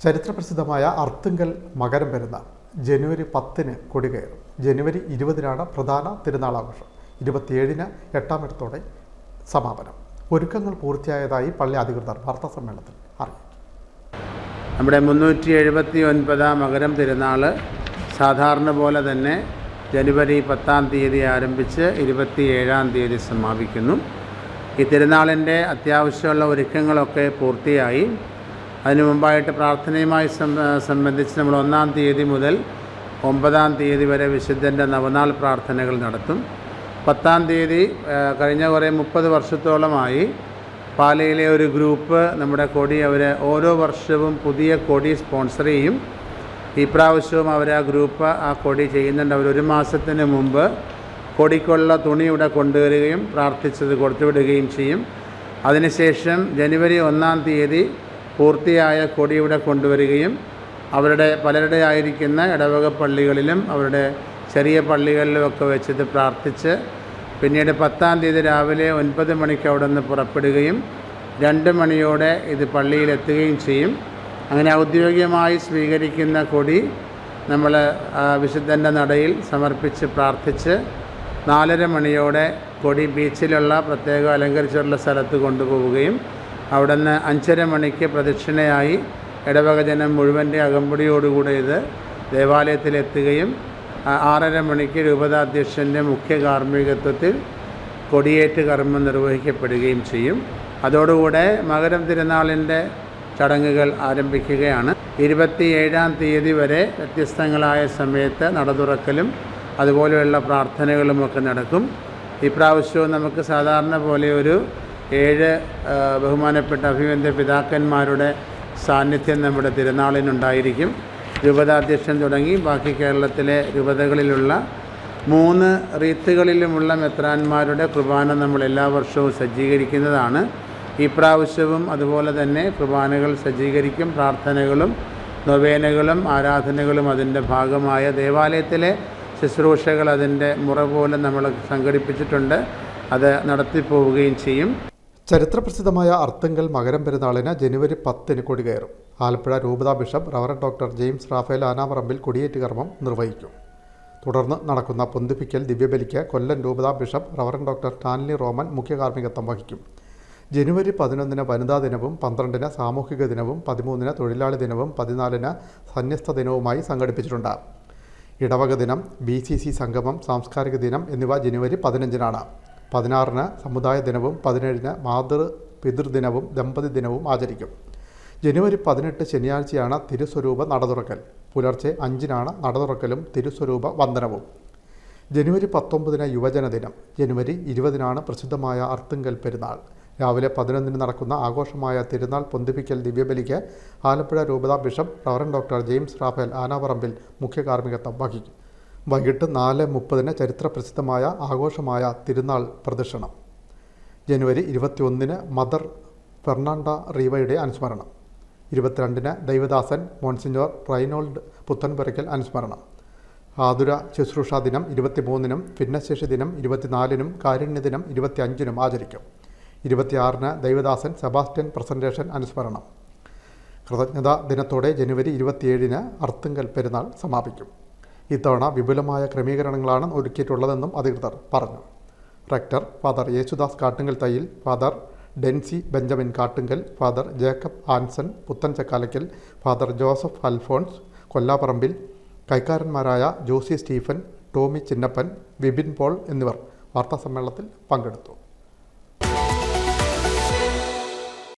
ചരിത്രപ്രസിദ്ധമായ അർത്തുങ്കൽ മകരം പെരുന്നാൾ ജനുവരി 10-ന് കൊടികയറും. ജനുവരി 20-നാണ് പ്രധാന തിരുനാളാഘോഷം. 27-ന് എട്ടാമിടത്തോടെ സമാപനം. ഒരുക്കങ്ങൾ പൂർത്തിയായതായി പള്ളി അധികൃതർ വാർത്താസമ്മേളനത്തിൽ അറിയിച്ചു. നമ്മുടെ 379 മകരം തിരുനാൾ സാധാരണ പോലെ തന്നെ ജനുവരി 10-ാം തീയതി ആരംഭിച്ച് 27-ാം തീയതി സമാപിക്കുന്നു. ഈ തിരുനാളിൻ്റെ അത്യാവശ്യമുള്ള ഒരുക്കങ്ങളൊക്കെ പൂർത്തിയായി. അതിനു മുമ്പായിട്ട് പ്രാർത്ഥനയുമായി സംബന്ധിച്ച് നമ്മൾ 1-ാം തീയതി മുതൽ 9-ാം തീയതി വരെ വിശുദ്ധൻ്റെ നവനാൾ പ്രാർത്ഥനകൾ നടത്തും. 10-ാം തീയതി കഴിഞ്ഞ കുറേ 30 വർഷത്തോളമായി പാലയിലെ ഒരു ഗ്രൂപ്പ് നമ്മുടെ കൊടി ഓരോ വർഷവും പുതിയ കൊടി സ്പോൺസർ ചെയ്യും. ഈ പ്രാവശ്യവും ആ ഗ്രൂപ്പ് ആ കൊടി ചെയ്യുന്നുണ്ട്. അവർ 1 മാസത്തിന് മുമ്പ് കൊടിക്കുള്ള തുണി ഇവിടെ കൊണ്ടുവരികയും പ്രാർത്ഥിച്ചത് കൊടുത്തുവിടുകയും ചെയ്യും. അതിനുശേഷം ജനുവരി 1-ാം തീയതി പൂർത്തിയായ കൊടി ഇവിടെ കൊണ്ടുവരികയും പലരുടെ ആയിരിക്കുന്ന ഇടവക പള്ളികളിലും അവരുടെ ചെറിയ പള്ളികളിലുമൊക്കെ വെച്ചിത് പ്രാർത്ഥിച്ച് പിന്നീട് 10-ാം തീയതി രാവിലെ 9 മണിക്ക് അവിടെ നിന്ന് പുറപ്പെടുകയും 2 മണിയോടെ ഇത് പള്ളിയിലെത്തുകയും ചെയ്യും. അങ്ങനെ ഔദ്യോഗികമായി സ്വീകരിക്കുന്ന കൊടി നമ്മൾ വിശുദ്ധൻ്റെ നടയിൽ സമർപ്പിച്ച് പ്രാർത്ഥിച്ച് 4:30 മണിയോടെ കൊടി ബീച്ചിലുള്ള പ്രത്യേകം അലങ്കരിച്ചിട്ടുള്ള സ്ഥലത്ത് കൊണ്ടുപോവുകയും അവിടെ നിന്ന് 5:30 മണിക്ക് പ്രദക്ഷിണയായി ഇടവക ജനം മുഴുവൻ്റെ അകമ്പടിയോടുകൂടെ ഇത് ദേവാലയത്തിലെത്തുകയും 6:30 മണിക്ക് രൂപതാധ്യക്ഷൻ്റെ മുഖ്യ കാർമ്മികത്വത്തിൽ കൊടിയേറ്റ് കർമ്മം നിർവഹിക്കപ്പെടുകയും ചെയ്യും. അതോടുകൂടെ മകരം തിരുനാളിൻ്റെ ചടങ്ങുകൾ ആരംഭിക്കുകയാണ്. 27-ാം തീയതി വരെ വ്യത്യസ്തങ്ങളായ സമയത്ത് നട തുറക്കലും അതുപോലെയുള്ള പ്രാർത്ഥനകളുമൊക്കെ നടക്കും. ഇപ്രാവശ്യവും നമുക്ക് സാധാരണ പോലെ ഒരു 7 ബഹുമാനപ്പെട്ട അഭിവന്ദ്യ പിതാക്കന്മാരുടെ സാന്നിധ്യം നമ്മുടെ തിരുനാളിനുണ്ടായിരിക്കും. രൂപതാധ്യക്ഷൻ തുടങ്ങി ബാക്കി കേരളത്തിലെ രൂപതകളിലുള്ള 3 റീത്തുകളിലുമുള്ള മെത്രാന്മാരുടെ കുർബാന നമ്മൾ എല്ലാ വർഷവും സജ്ജീകരിക്കുന്നതാണ്. ഈ പ്രാവശ്യവും അതുപോലെ തന്നെ കുർബാനകൾ സജ്ജീകരിക്കും. പ്രാർത്ഥനകളും നൊവേനകളും ആരാധനകളും അതിൻ്റെ ഭാഗമായ ദേവാലയത്തിലെ ശുശ്രൂഷകൾ അതിൻ്റെ മുറ പോലെ നമ്മൾ സംഘടിപ്പിച്ചിട്ടുണ്ട്. അത് നടത്തിപ്പോവുകയും ചെയ്യും. ചരിത്രപ്രസിദ്ധമായ അർത്തുങ്കൽ മകരം പെരുന്നാളിന് ജനുവരി 10-ന് കൊടികയറും. ആലപ്പുഴ രൂപതാ bishop reverend doctor James Raphael Anaparambil കൊടിയേറ്റ് കർമ്മം നിർവഹിക്കും. തുടർന്ന് നടക്കുന്ന പൊന്തിപ്പിക്കൽ ദിവ്യബലിക്ക് കൊല്ലം രൂപതാ bishop reverend doctor Stanley Roman മുഖ്യ കാർമ്മികത്വം വഹിക്കും. ജനുവരി 11-ന് വനിതാ ദിനവും 12-ന് സാമൂഹിക ദിനവും 13-ന് തൊഴിലാളി ദിനവും 14-ന് സന്യസ്ത ദിനവുമായി സംഘടിപ്പിച്ചിട്ടുണ്ട്. ഇടവക ദിനം, BCC സംഗമം, സാംസ്കാരിക ദിനം എന്നിവ ജനുവരി 15-നാണ്. 16-ന് സമുദായ ദിനവും 17-ന് പിതൃദിനവും ദമ്പതി ദിനവും ആചരിക്കും. ജനുവരി 18 ശനിയാഴ്ചയാണ് തിരുസ്വരൂപ നടതുറക്കൽ. പുലർച്ചെ 5-നാണ് നടതുറക്കലും തിരുസ്വരൂപ വന്ദനവും. ജനുവരി 19-ന് യുവജന ദിനം. ജനുവരി 20-നാണ് പ്രസിദ്ധമായ അർത്തുങ്കൽ പെരുന്നാൾ. രാവിലെ 11-ന് നടക്കുന്ന ആഘോഷമായ തിരുനാൾ പൊന്തിപ്പിക്കൽ ദിവ്യബലിക്ക് ആലപ്പുഴ രൂപതാ bishop reverend doctor James Raphael Anaparambil മുഖ്യ കാർമ്മികത്വം വഹിക്കും. വൈകിട്ട് 4:30-ന് ചരിത്രപ്രസിദ്ധമായ ആഘോഷമായ തിരുനാൾ പ്രദക്ഷിണം. ജനുവരി 21-ന് മദർ ഫെർണാണ്ട റീവയുടെ അനുസ്മരണം. 22-ന് ദൈവദാസൻ മോൺസിഞ്ഞോർ റൈനോൾഡ് പുത്തൻപുരയ്ക്കൽ അനുസ്മരണം. ആതുര ശുശ്രൂഷാ ദിനം 23-നും ഭിന്നശേഷി ദിനം 24-നും കാരുണ്യദിനം 25-നും ആചരിക്കും. 26-ന് ദൈവദാസൻ സെബാസ്റ്റ്യൻ പ്രസൻറ്റേഷൻ അനുസ്മരണം. കൃതജ്ഞതാ ദിനത്തോടെ ജനുവരി 27-ന് അർത്തുങ്കൽ പെരുന്നാൾ സമാപിക്കും. ഇത്തവണ വിപുലമായ ക്രമീകരണങ്ങളാണ് ഒരുക്കിയിട്ടുള്ളതെന്നും അധികൃതർ പറഞ്ഞു. Rector father Yesudas Kattungal Thayyil, father Densy Benjamin Kattungal, father Jacob Anson Puthan Chakkalakkal, father Joseph Alphonse Kollaparambil, കൈക്കാരന്മാരായ ജോസി സ്റ്റീഫൻ, ടോമി ചിന്നപ്പൻ, വിപിൻ പോൾ എന്നിവർ വാർത്താസമ്മേളനത്തിൽ പങ്കെടുത്തു.